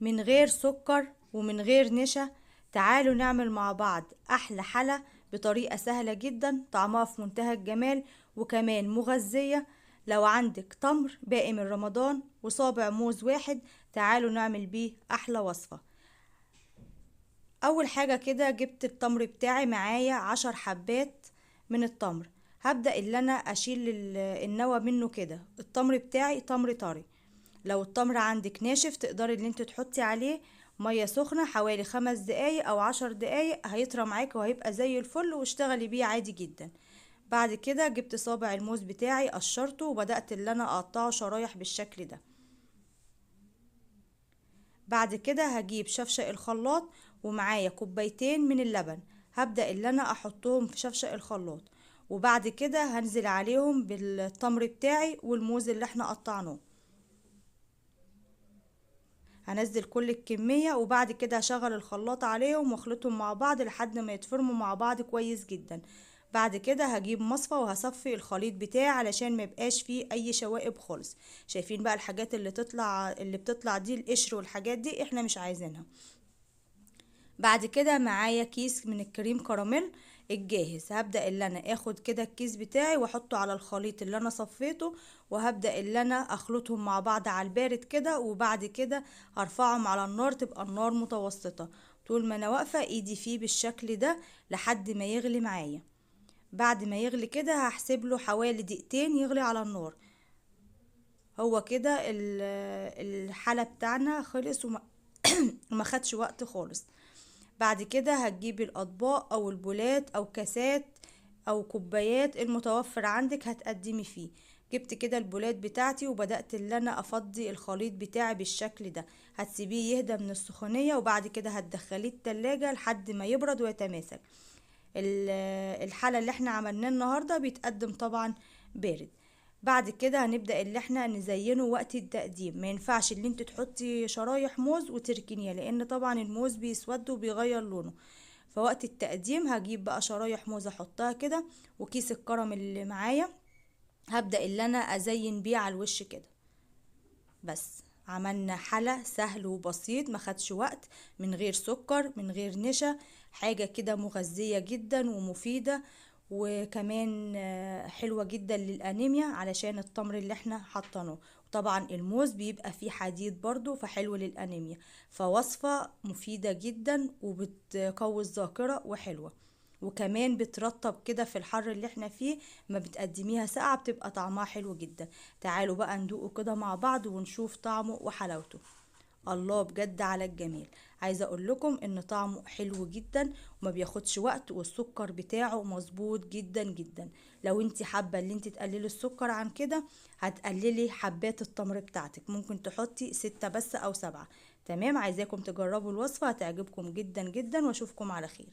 من غير سكر ومن غير نشا. تعالوا نعمل مع بعض احلى حلا بطريقة سهلة جدا، طعمها في منتهى الجمال وكمان مغذية. لو عندك تمر باقي من رمضان وصابع موز واحد، تعالوا نعمل بيه احلى وصفة. اول حاجة كده جبت التمر بتاعي معايا 10 حبات من التمر. هبدأ اللي انا اشيل النوى منه كده. التمر بتاعي تمر طري. لو التمر عندك ناشف تقدري ان انت تحطي عليه مية سخنة حوالي 5 دقايق او 10 دقايق، هيطرى معاكي وهيبقى زي الفل، واشتغلي بيه عادي جدا. بعد كده جبت صابع الموز بتاعي قشرته وبدأت اللي انا اقطعه شرايح بالشكل ده. بعد كده هجيب شفشق الخلاط ومعايا كوبايتين من اللبن. هبدأ اللي انا احطهم في شفشق الخلاط، وبعد كده هنزل عليهم بالتمر بتاعي والموز اللي احنا قطعناه. هنزل كل الكمية وبعد كده هشغل الخلاط عليهم واخلطهم مع بعض لحد ما يتفرموا مع بعض كويس جدا. بعد كده هجيب مصفى وهصفي الخليط بتاعي علشان ما يبقاش فيه اي شوائب خالص. شايفين بقى الحاجات اللي بتطلع دي، القشر والحاجات دي احنا مش عايزينها. بعد كده معايا كيس من الكريم كراميل الجاهز. هبدأ اللي انا اخد كده الكيس بتاعي واحطه على الخليط اللي انا صفيته، وهبدأ اللي انا اخلطهم مع بعض على البارد كده. وبعد كده هرفعهم على النار، تبقى النار متوسطة طول ما انا واقفة ايدي فيه بالشكل ده لحد ما يغلي معايا. بعد ما يغلي كده هحسب له حوالي دقيقتين يغلي على النار. هو كده الحلة بتاعنا خلص وما خدش وقت خالص. بعد كده هتجيبي الاطباق او البولات او كاسات او كوبايات المتوفر عندك هتقدمي فيه. جبت كده البولات بتاعتي وبدأت اللي انا افضي الخليط بتاعي بالشكل ده. هتسيبيه يهدى من السخونية وبعد كده هتدخليه التلاجة لحد ما يبرد ويتماسك. الحلة اللي احنا عملناه النهاردة بيتقدم طبعا بارد. بعد كده هنبدأ اللي احنا نزينه وقت التقديم. ما ينفعش اللي انت تحطي شرايح موز وتركنيها، لان طبعا الموز بيسود وبيغير لونه. فوقت التقديم هجيب بقى شرايح موز احطها كده، وكيس الكراميل اللي معايا هبدأ اللي انا ازين بيه على الوش كده. بس عملنا حلا سهل وبسيط ما خدش وقت، من غير سكر من غير نشا. حاجة كده مغذية جدا ومفيدة، وكمان حلوة جدا للأنيميا علشان التمر اللي احنا حطيناه. وطبعا الموز بيبقى فيه حديد برضو فحلو للأنيميا. فوصفة مفيدة جدا وبتقوي الذاكرة وحلوة، وكمان بترطب كده في الحر اللي احنا فيه. ما بتقدميها ساقعة بتبقى طعمها حلو جدا. تعالوا بقى ندوقه كده مع بعض ونشوف طعمه وحلاوته. الله بجد على الجمال. عايزه اقول لكم ان طعمه حلو جدا وما بياخدش وقت، والسكر بتاعه مظبوط جدا جدا. لو انت حابه ان انت تقللي السكر عن كده هتقللي حبات التمر بتاعتك، ممكن تحطي 6 بس او 7. تمام، عايزاكم تجربوا الوصفه هتعجبكم جدا جدا، واشوفكم على خير.